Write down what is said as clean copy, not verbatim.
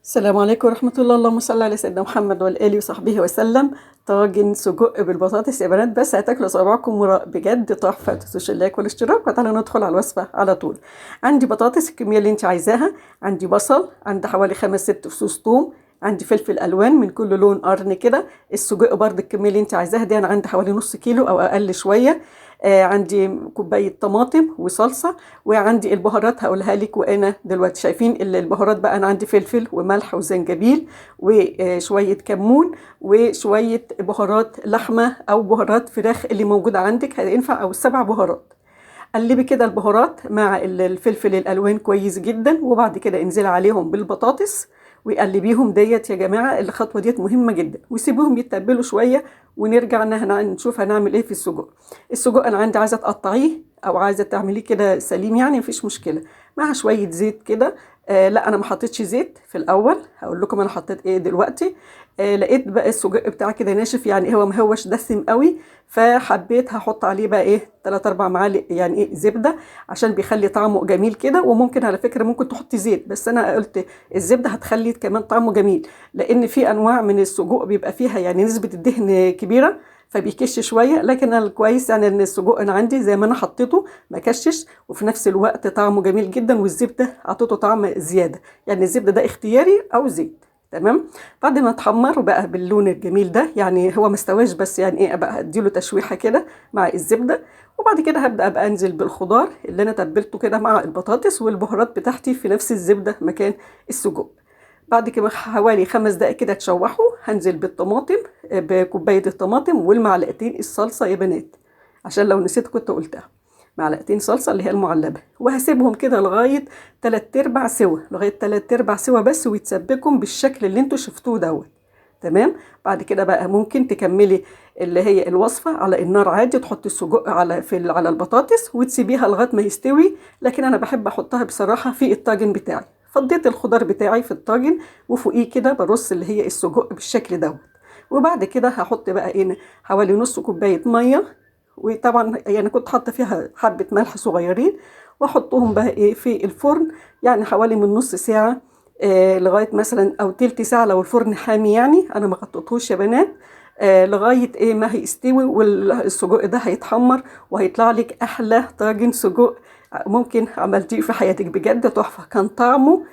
السلام عليكم ورحمة الله. اللهم صل على سيدنا محمد والآله وصحبه وسلم. طاجن سجق بالبطاطس يا بنات، بس هتاكلوا صوابعكم وراء، بجد تحفة. متنسوش اللايك والاشتراك، وتعالوا ندخل على الوصفة على طول. عندي بطاطس الكمية اللي انت عايزاها، عندي بصل، عندي حوالي 5 6 فصوص ثوم، عندي فلفل الوان من كل لون قرن كده. السجق برضه الكمية اللي انت عايزاها دي، انا عندي حوالي نص كيلو او اقل شوية. عندي كوباية طماطم وصلصة، وعندي البهارات هقولها لك. وانا دلوقتي شايفين البهارات بقى، انا عندي فلفل وملح وزنجبيل وشوية كمون وشوية بهارات لحمة او بهارات فراخ اللي موجودة عندك هينفع، او ال7 بهارات. قلبي كده البهارات مع الفلفل الالوان كويس جدا، وبعد كده انزلي عليهم بالبطاطس وقلبيهم. ديت يا جماعه الخطوه ديت مهمه جدا، وسيبوهم يتبلوا شويه، ونرجع نشوف هنعمل ايه في السجق. السجق انا عندي عايزه تقطعيه او عايزه تعمليه كده سليم، يعني مفيش مشكله، مع شويه زيت كده. لا انا ما حطيتش زيت في الاول، هقول لكم انا حطيت ايه دلوقتي. لقيت بقى السجق بتاعي كده ناشف، يعني هو مهوش دسم قوي، فحبيت هحط عليه بقى ايه 3 4 معالق يعني ايه زبده، عشان بيخلي طعمه جميل كده. وممكن على فكره ممكن تحطي زيت، بس انا قلت الزبده هتخلي كمان طعمه جميل، لان في انواع من السجق بيبقى فيها يعني نسبه الدهن كبيره فبيكش شويه. لكن انا الكويس يعني ان السجق انا عندي زي ما انا حطيته ما كشش، وفي نفس الوقت طعمه جميل جدا، والزبده اعطيته طعم زياده. يعني الزبده ده اختياري او زيت. تمام. بعد ما اتحمر بقى باللون الجميل ده، يعني هو ما استواش، بس يعني ايه بقى اديله تشويحه كده مع الزبده. وبعد كده هبدا ابقى انزل بالخضار اللي انا تبلته كده مع البطاطس والبهارات بتاعتي في نفس الزبده مكان السجق. بعد كده حوالي 5 دقايق كده تشوحوا، هنزل بالطماطم، بكوبايه الطماطم والمعلقتين الصلصه يا بنات، عشان لو نسيت كنت قلتها. معلقتين صلصه اللي هي المعلبه، وهسيبهم كده لغايه 3/4 سوا، لغايه 3/4 سوا بس، ويتسبكم بالشكل اللي انتوا شفتوه دوت. تمام. بعد كده بقى ممكن تكملي اللي هي الوصفه على النار عادي، تحطي السجق على البطاطس وتسيبيها لغايه ما يستوي. لكن انا بحب احطها بصراحه في الطاجن بتاعي. فضيت الخضار بتاعي في الطاجن، وفوقيه كده برص اللي هي السجق بالشكل دوت. وبعد كده هحط بقى ايه حوالي نص كوبايه ميه، وطبعا يعني كنت حاطه فيها حبه ملح صغيرين، واحطهم بقى ايه في الفرن، يعني حوالي من نص ساعه لغايه مثلا او تلت ساعه لو الفرن حامي. يعني انا ما غطيتهوش يا بنات، لغايه ايه ما هيستوي والسجق ده هيتحمر، وهيطلع لك احلى طاجن سجق ممكن عملتيه في حياتك. بجد تحفه، كان طعمه